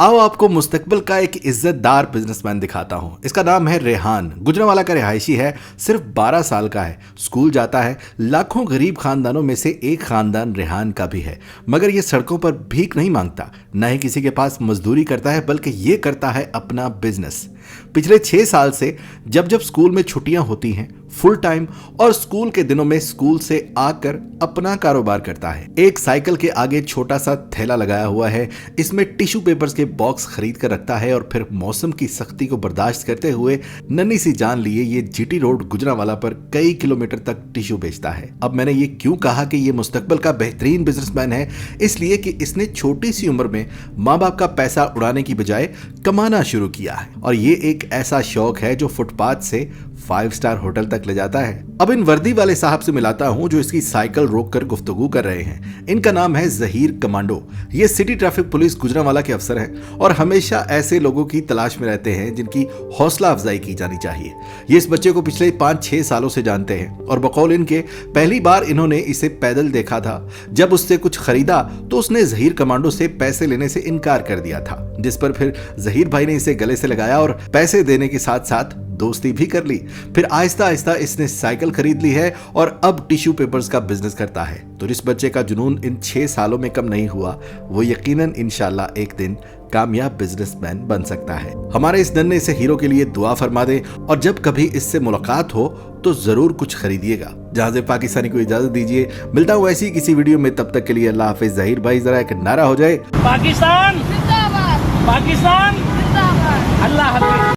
आओ आपको मुस्तकबिल का एक इज्जतदार बिजनेसमैन दिखाता हूं। इसका नाम है रेहान। गुजरांवाला का रिहायशी है, सिर्फ 12 साल का है, स्कूल जाता है। लाखों गरीब खानदानों में से एक खानदान रेहान का भी है, मगर ये सड़कों पर भीख नहीं मांगता, न ही किसी के पास मजदूरी करता है, बल्कि ये करता है अपना बिजनेस। पिछले 6 साल से जब जब स्कूल में छुट्टियां होती हैं, फुल टाइम और स्कूल के दिनों में स्कूल से आकर अपना कारोबार करता है। एक साइकिल के आगे छोटा सा थैला लगाया हुआ है, इसमें टिश्यू पेपर्स के बॉक्स खरीद कर रखता है और फिर मौसम की सख्ती को बर्दाश्त करते हुए नन्ही सी जान लिए ये जीटी रोड गुजरांवाला पर कई किलोमीटर तक टिश्यू बेचता है। अब मैंने ये क्यों कहा कि ये मुस्तकबिल का बेहतरीन बिजनेसमैन है, इसलिए कि इसने छोटी सी उम्र में माँ बाप का पैसा उड़ाने की बजाय कमाना शुरू किया है, और ये एक ऐसा शौक है जो फुटपाथ से 5 स्टार होटल तक ले जाता है। अब इन वर्दी वाले साहब से मिलाता हूं जो इसकी साइकिल रोककर गुफ्तगू कर रहे हैं। इनका नाम है जहीर कमांडो। ये सिटी ट्रैफिक पुलिस गुजरांवाला के अफसर हैं और हमेशा ऐसे लोगों की तलाश में रहते हैं जिनकी हौसला अफजाई की जानी चाहिए। ये इस बच्चे को पिछले 5-6 सालों से जानते हैं और बकौल इनके पहली बार इन्होंने इसे पैदल देखा था। जब उससे कुछ खरीदा तो उसने जहीर कमांडो से पैसे लेने से इनकार कर दिया था, जिस पर फिर जहीर भाई ने इसे गले से लगाया और पैसे देने के साथ साथ दोस्ती भी कर ली। फिर आहिस्ता आहिस्ता इसने साइकिल खरीद ली है और अब टिश्यू पेपर्स का बिजनेस करता है। तो जिस बच्चे का जुनून इन 6 सालों में कम नहीं हुआ, वो यकीनन इंशाल्लाह एक दिन कामयाब बिजनेसमैन बन सकता है। हमारे इस नन्हे से हीरो के लिए दुआ फरमा दें और जब कभी इससे मुलाकात हो तो जरूर कुछ खरीदिएगा। जहां से पाकिस्तानी को इजाजत दीजिए, मिलता हूं ऐसी किसी वीडियो में, तब तक के लिए अल्लाह हाफिज। जहीर भाई जरा एक नारा हो जाए, पाकिस्तान जिंदाबाद, पाकिस्तान जिंदाबाद, अल्लाह हाफिज।